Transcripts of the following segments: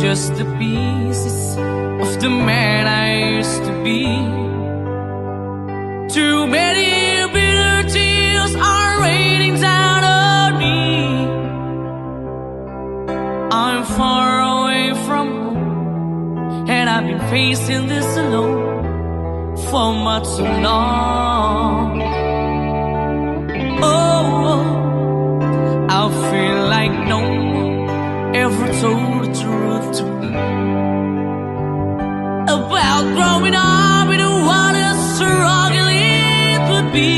just the pieces of the man I used to be. Too many bitter tears are raining down on me. I'm far away from home, and I've been facing this alone for much too long. Oh, I feel like no one ever told the truth to me about growing up in what a struggle it would be.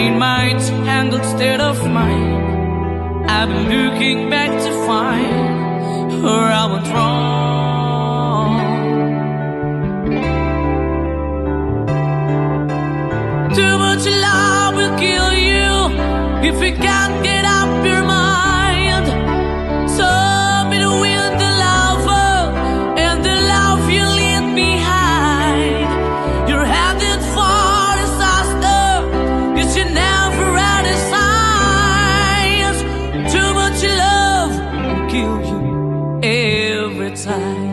In my tangled state of mind, I've been looking back to find where I went wrong. Too much love will kill you if you can't get up your mind. So between the lover and the love you leave behind, you're headed for disaster. You should never had a signs. Too much love will kill you every time.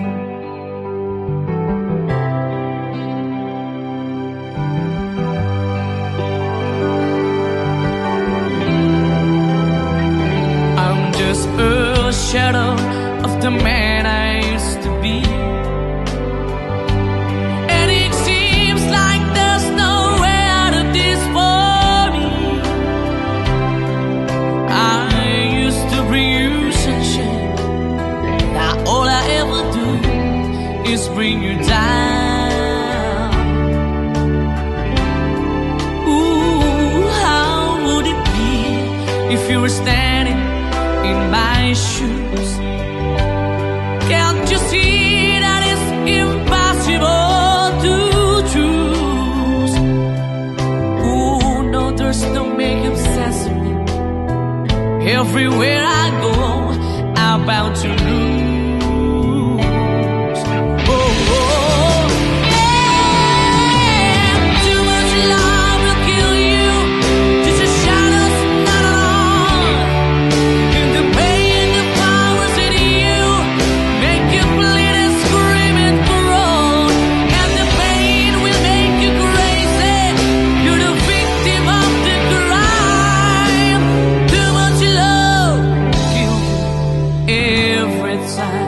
A shadow of the man I used to be, and it seems like there's no way out of this for me. I used to bring you sunshine, now all I ever do is bring you down. Ooh, how would it be if you were standing in my shoes? Can't you see that it's impossible to choose? Ooh, no, there's no making sense of me. Everywhere I go, I'm bound to lose. Oh, oh, yeah. Too much love will kill you. Just a shadow's not on. The pain, the powers in you make you bleed and scream and groan, and the pain will make you crazy. You're the victim of the crime. Too much love kill you every time.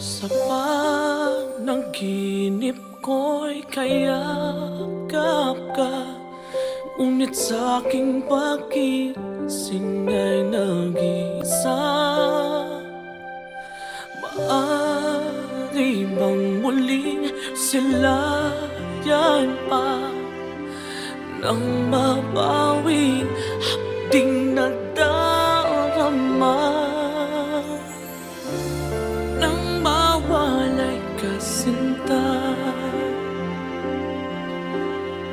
Sa panaginip ko'y kayakap ka, ngunit sa'king pagising ay nag-isa. Maaari bang muling silayan pa nang mabawing hapding nadarama? Nang mawalay ka sinta,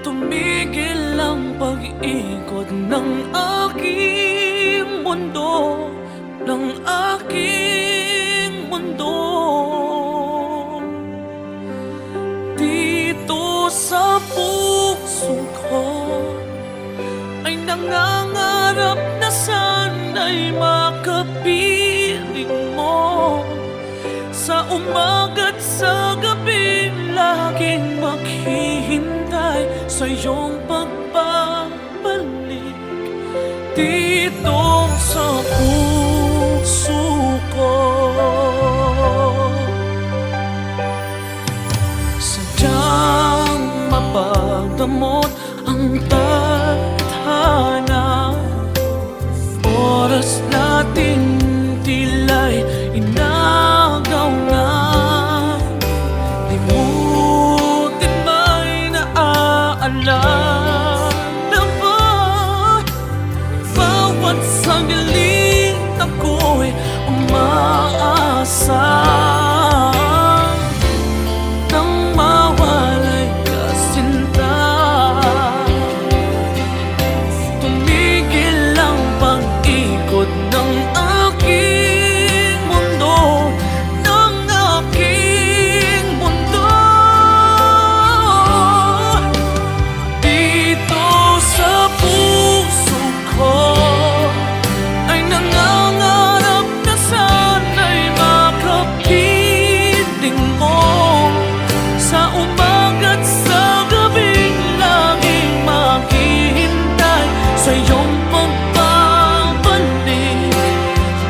tumigil ang pag-ikot ng aking mundo, ng aking mundo. Dito sa puso ko ay nangangarap na sana'y makapiling mo. Sa umaga't sa gabi, laging maghihintay sa iyong pagbabalik. Dito sa puso ko, sadyang mapagdamot ang tadhana. Oras nating tila'y inagaw na. Limutin ba'y naaalala ba? Bawat sandali ako'y umaasa nang mawalay ka, sinta. Tumigil ang pag-ikot ng aking mundo, ng aking mundo. Dito sa puso ko ay nangangarap na sana'y makapiling mo. Sa umaga't sa gabing laging maghihintay sa iyong pagbabalik.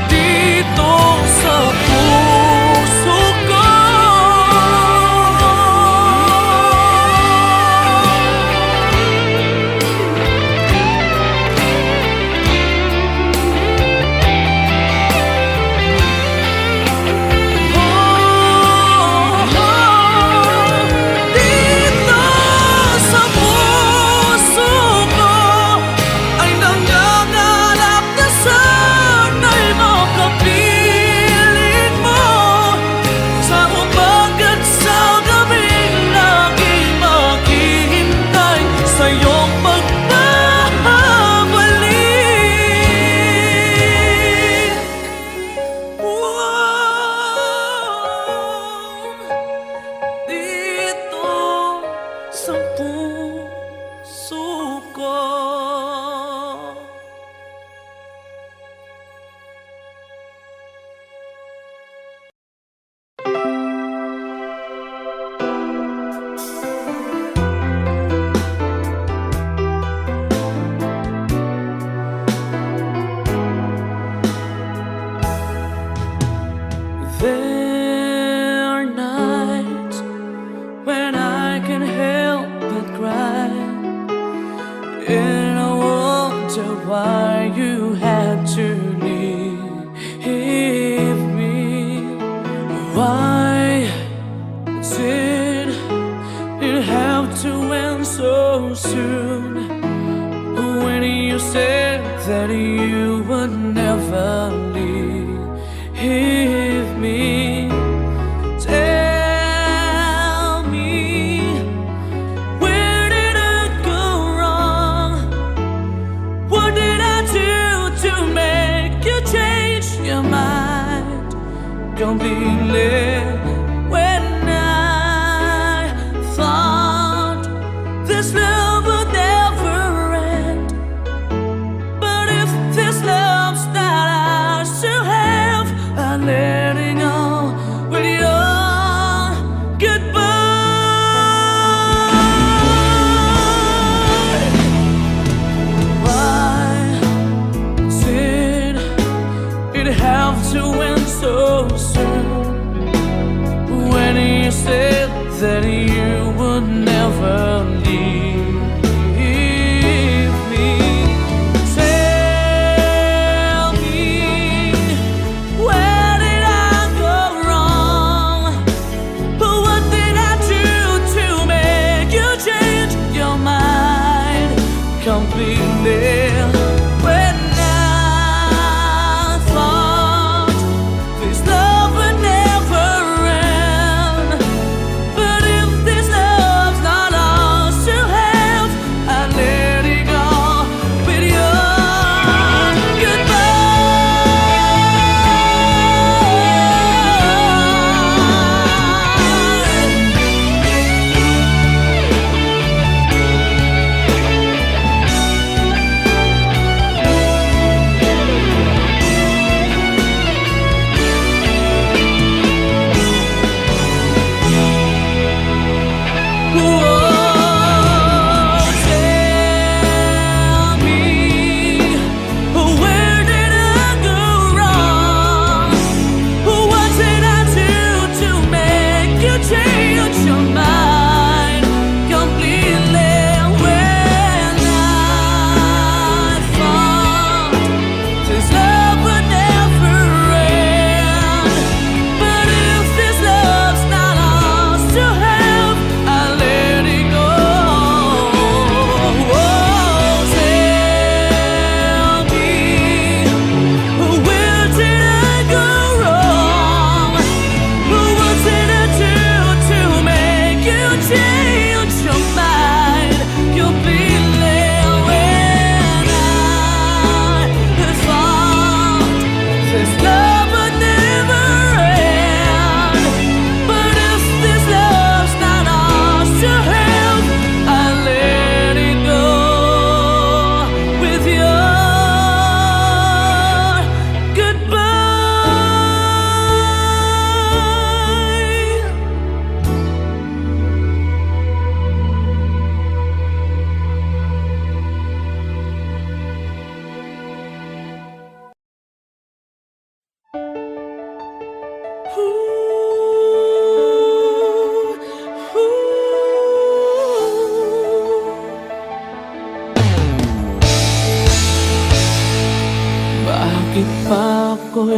Dito sa puso ko. Dito sa puso ko ay nangangarap na sana'y makapiling mo. Sa umaga't sa gabing laging maghihintay sa iyong pagbabalik. Dito sa puso ko. There are nights when I can help but cry, and I wonder why you had to leave me. Why did it have to end so soon? When you said that you would never leave me. Tell me, where did I go wrong? What did I do to make you change your mind completely? When I thought this love would never end, but if this love's not ours to have, I'm letting go with your goodbye. Why did it have to end so soon? When you said that you would never leave me. Tell me, where did I go wrong? What did I do to make you change your mind completely? When I thought this love would never end, but if this love's not ours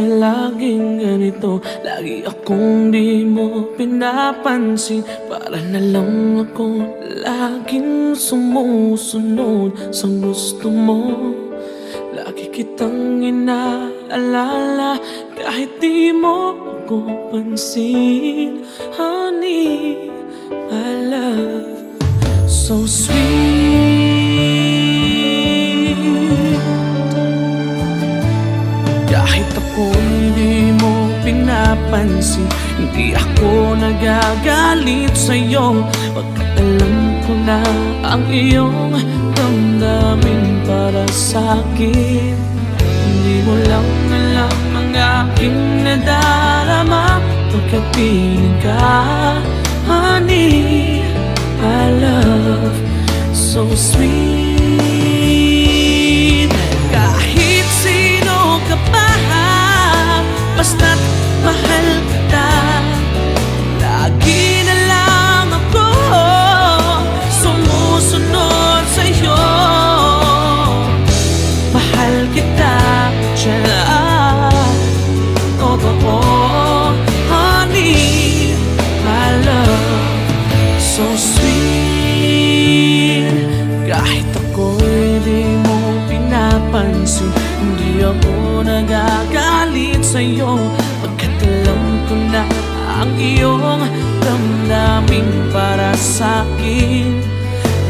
laging ganito? Lagi akong di mo pinapansin. Para na lang ako laging sumusunod sa gusto mo. Lagi kitang inaalala kahit di mo ako pansin. Honey, my love, so sweet. Kahit ako hindi mo pinapansin, hindi ako nagagalit sa'yo. Pagkat alam ko na ang iyong damdamin para sa'kin. Hindi mo lang alam ang aking nadarama pagkapiling ka. Honey, my love, so sweet. Kahit sino ka pa, basta't mahal kita. Lagi na lang ako sumusunod sa'yo. Mahal kita, tiyan, totoo. Honey, my love, so sweet. Kahit ako'y di mo pinapansin, hindi ako nagagalit sa'yo. Pagkat alam ko na ang iyong damdamin para sa'kin.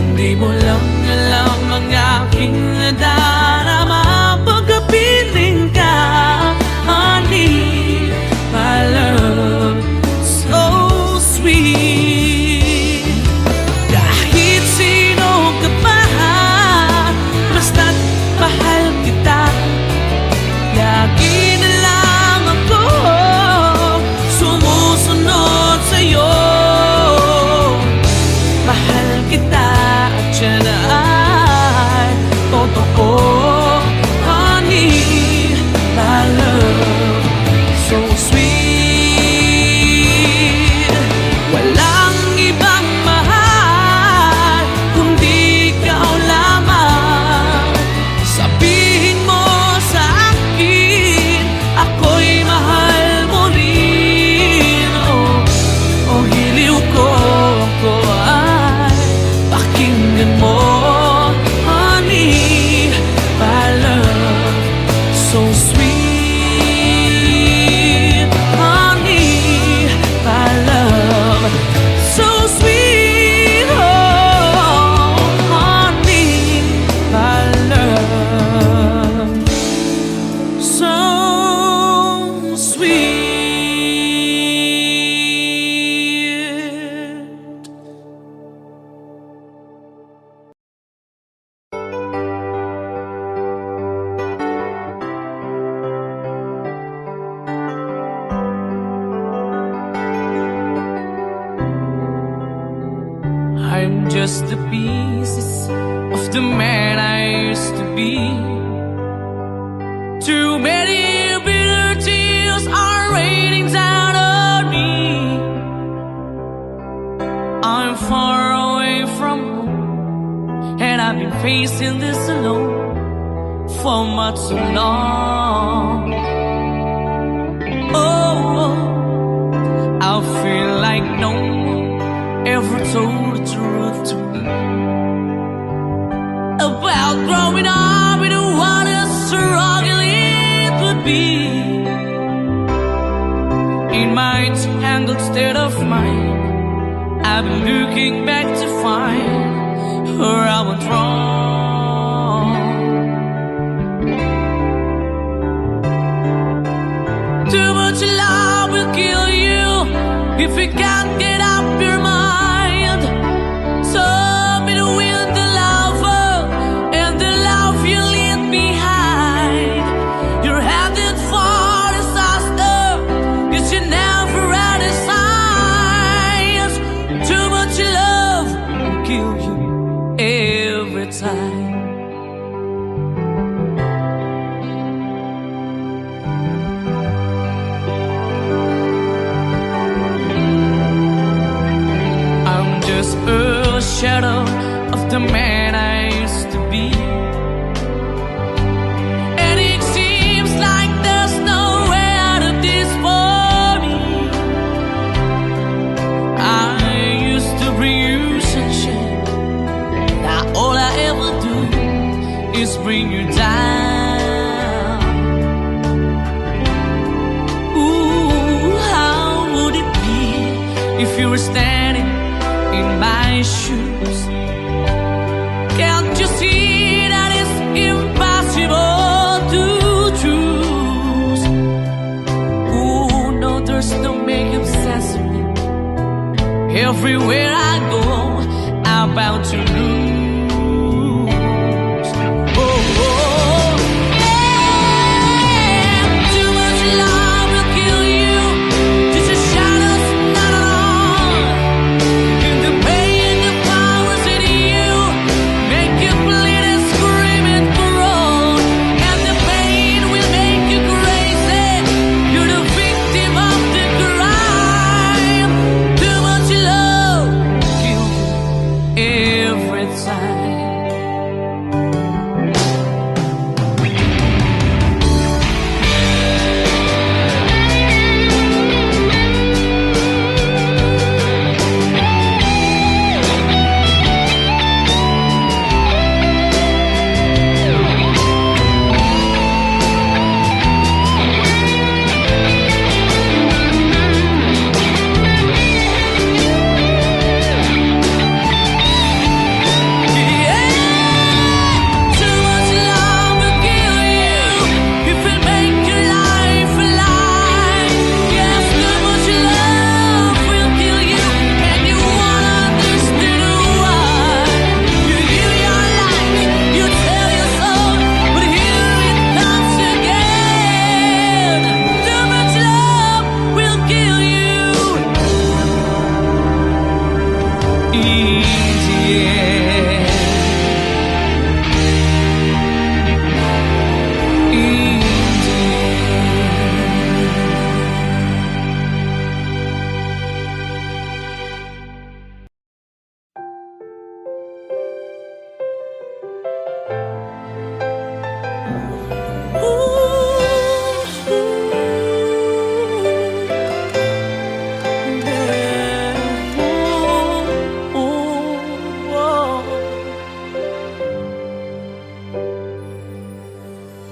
Hindi mo lang alam ang aking nadarama pagkapiling ka. Honey, my love, so sweet. Kahit sino ka pa, basta't mahal kita. Lagi na lang ako sumusunod sa'yo. Mahal kita at yan ay totoo. Honey, my love, so sweet. Walang ibang mahal kundi ikaw lamang. Sabihin mo sa akin, ako'y mahal mo rin. Oh, hiliw ko, ako ay pakinggan mo. Honey, my love, so sweet. Honey, my love, so sweet. Oh, honey, my love, so sweet. I'm just the pieces of the man I used to be. Too many bitter tears are raining down on me. I'm far away from home, and I've been facing this alone for much too long. Oh, I feel like no one ever told the truth to me about growing up in what a struggle it would be. In my tangled state of mind, I've been looking back to find where I went wrong. Too much love will kill you if you can't get up your mind. So be the wind, the lover, and the love you leave behind. You're headed for disaster, 'cause you never had a signs. Too much love will kill you every time. A shadow of the man I used to be, and it seems like there's no way if you were standing in my shoes. Can't you see that it's impossible to choose? Oh no, there's no making sense of me. Everywhere I go, I'm bound to lose.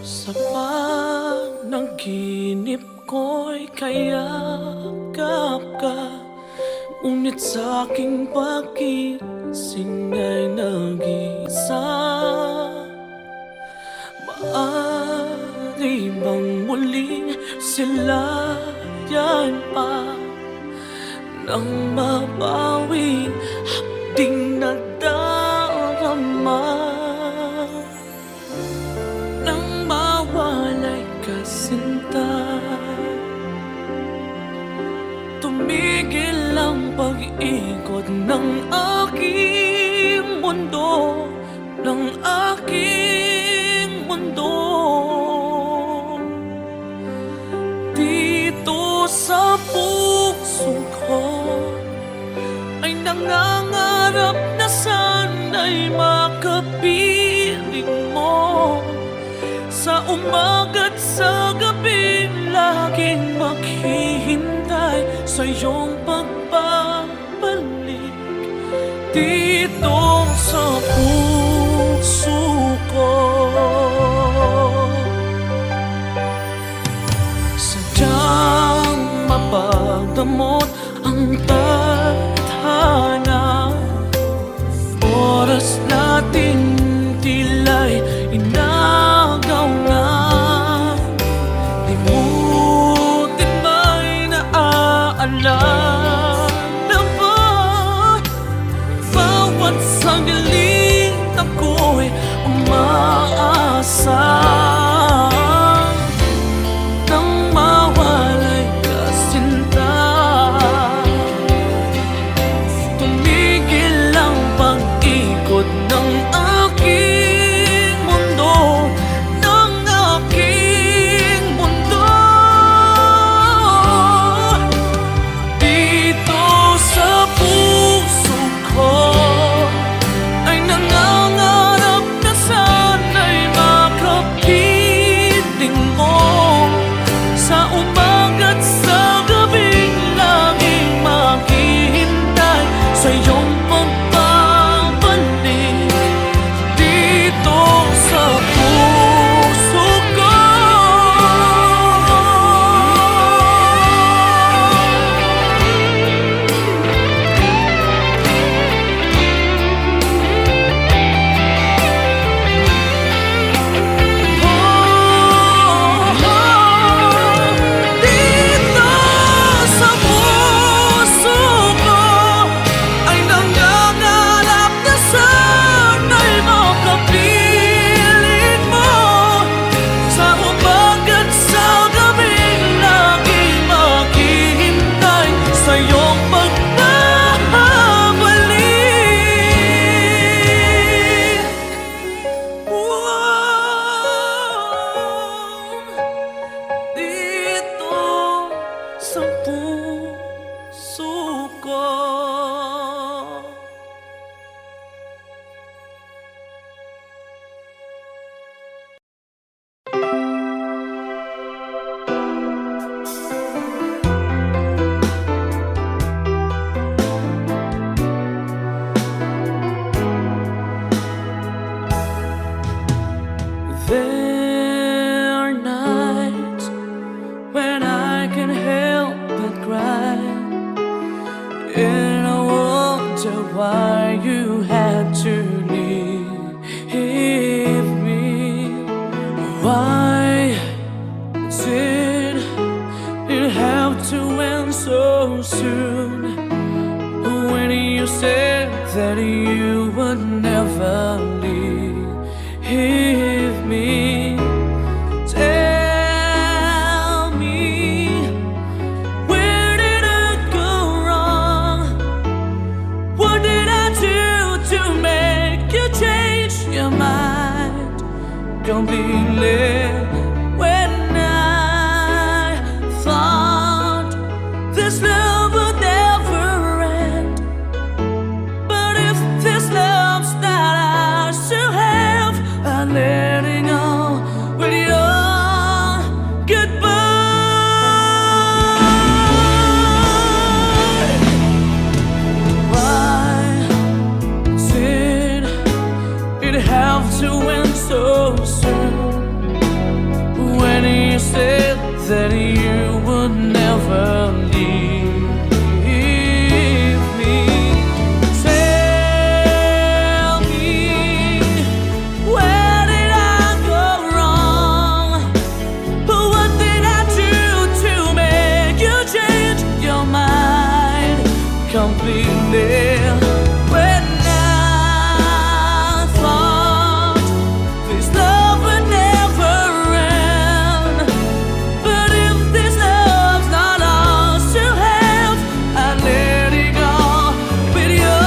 Sa panaginip ko'y kayakap ka, ngunit sa'king pagising ay nag-isa. Maaari bang muling silayan pa nang mabawing hapding nadarama? Sinta, tumigil ang pag-ikot ng aking mundo, ng aking mundo. Dito sa puso ko ay nangangarap na sana'y makapiling mo. Sa umaga't sa gabi, laging maghihintay sa iyong pagbabalik dito sa puso ko. Sadyang mapagdamot ang tadhana, oras natin tila'y inagaw na. Limutin ba'y naaalala ba? Bawat sandali ako'y umaasa nang mawalay ka, sinta. why you had to leave me. Why did it have to end so soon? When you said that you would never leave me. Tell me, where did I go wrong? What did I do to make you change your mind completely? When I thought this love would never end, but if this love's not ours to have, I'm letting go with your goodbye. Why did it have to end so soon? When you said that you would never leave me. Tell me, where did I go wrong? What did I do to make you change your mind completely? When I thought this love would never end, but if this love's not ours to have, I let it go with your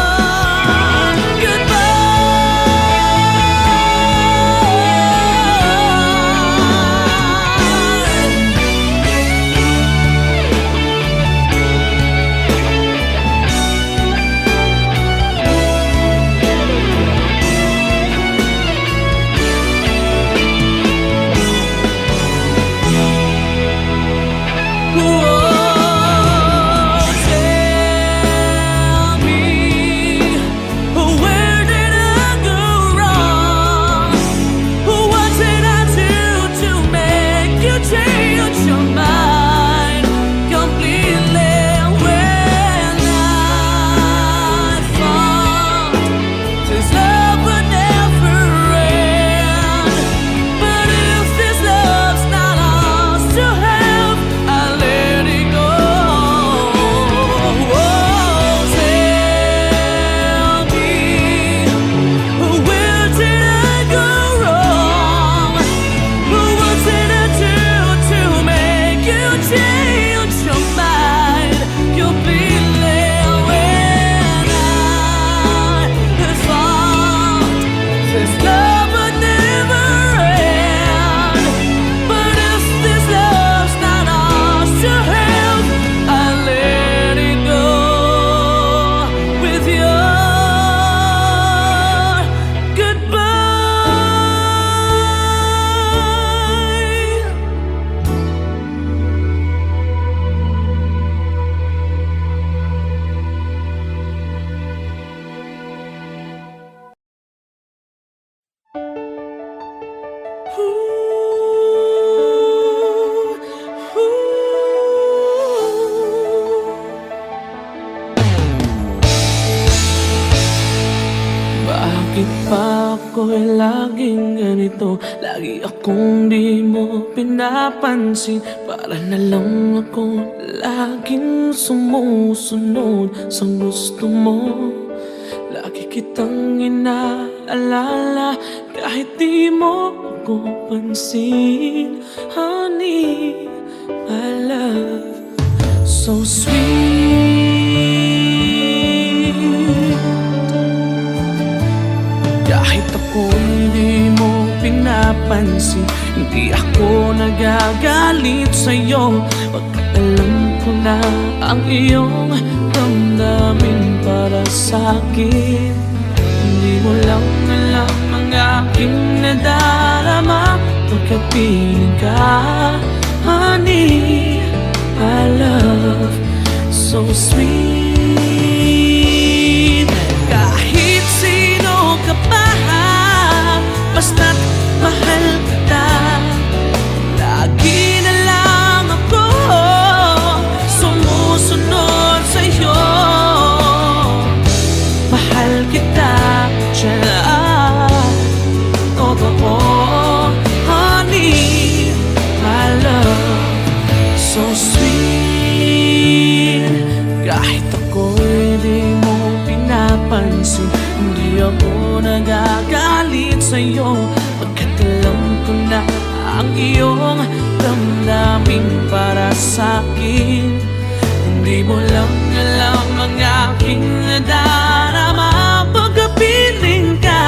tell me, where did I go wrong? What did I do to make you change your mind completely? When I thought this love would never end, but if this love's not ours to have, I let it go. Oh, tell me, where did I go wrong? What did I do to make you change your mind completely? When I thought this love would never end, but if this love's not ours to have, I let it go with your goodbye. Bakit pa ako'y laging ganito? Lagi akong di mo pinapansin. Para na lang ako laging sumusunod sa gusto mo. Lagi kitang inaalala kahit di mo ako pansin. Honey, my love, so sweet. Kahit ako hindi mo pinapansin, hindi ako nagagalit sa'yo. Pagkat alam ko na ang iyong damdamin para sa'kin. Hindi mo lang alam ang aking nadarama pagkat piling ka. Honey, my love, so sweet. Kahit sino ka pa, basta't mahal kita. Lagi na lang ako sumusunod sa'yo. Mahal ang iyong damdamin para sa'kin. Hindi mo lang alam ang aking nadarama pagkapiling ka,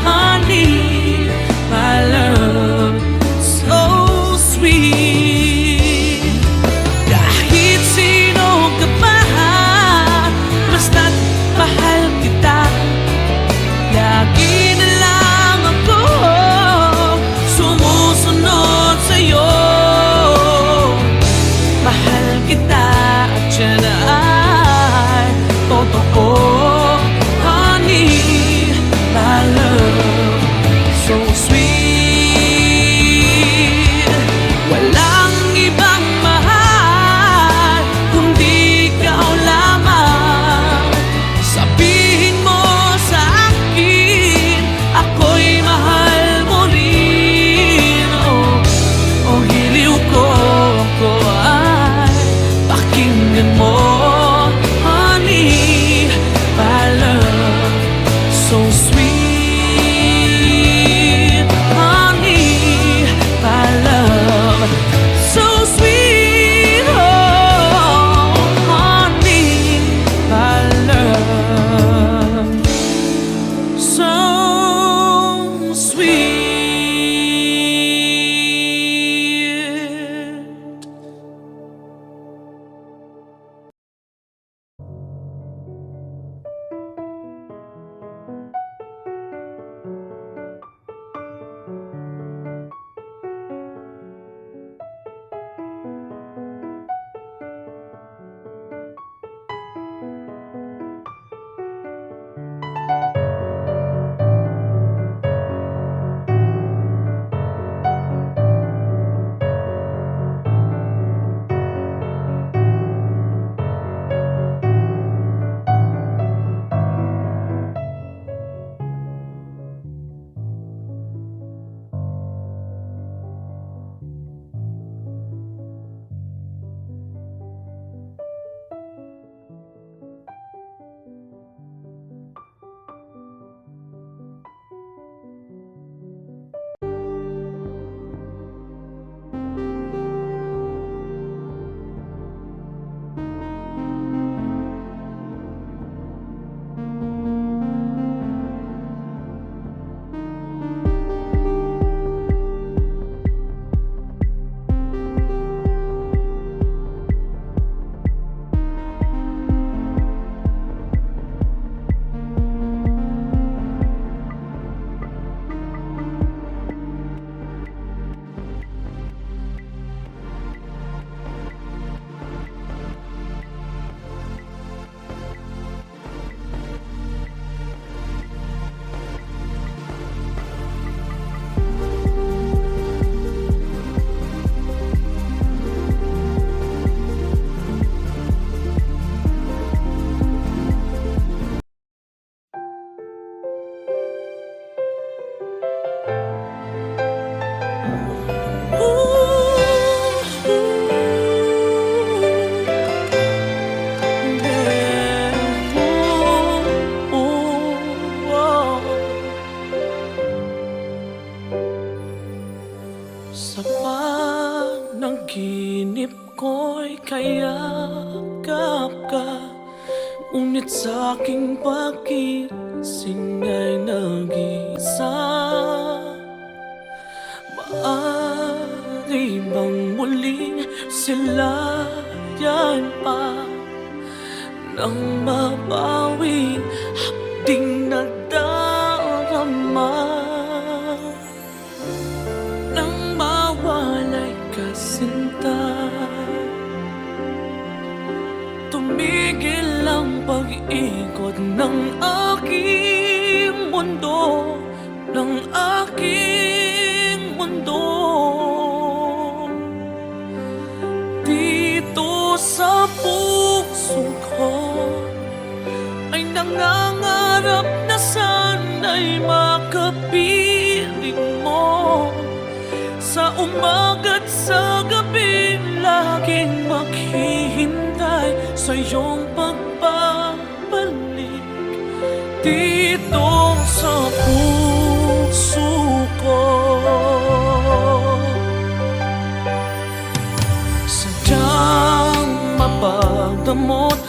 honey, my love, so sweet. Kahit sino ka pa, basta't mahal kita. Lagi na lang ako sumusunod sa'yo. Mahal kita at yan ay totoo, honey, my love, so sweet. Walang ibang mahal kundi ikaw lamang. Sabihin mo sa akin, ako'y mahal mo rin. Oh, hiliw ko, ako ay pakinggan mo, honey, my love, so sweet, honey, my love, so sweet, oh, honey, my love, so sweet. Sa panaginip ko'y kayakap ka, ngunit sa aking pagising ay nag-isa. Maaari bang muling silayan pa nang mabawi hapding nadarama? Nang mawalay ka, sinta, tumigil ang pag-ikot ng aking mundo, ng aking mundo. Dito sa puso ko ay nangangarap na sana'y makapiling mo. Sa umaga't sa gabi, laging maghihintay sa iyong pagbabalik dito sa puso ko. gamot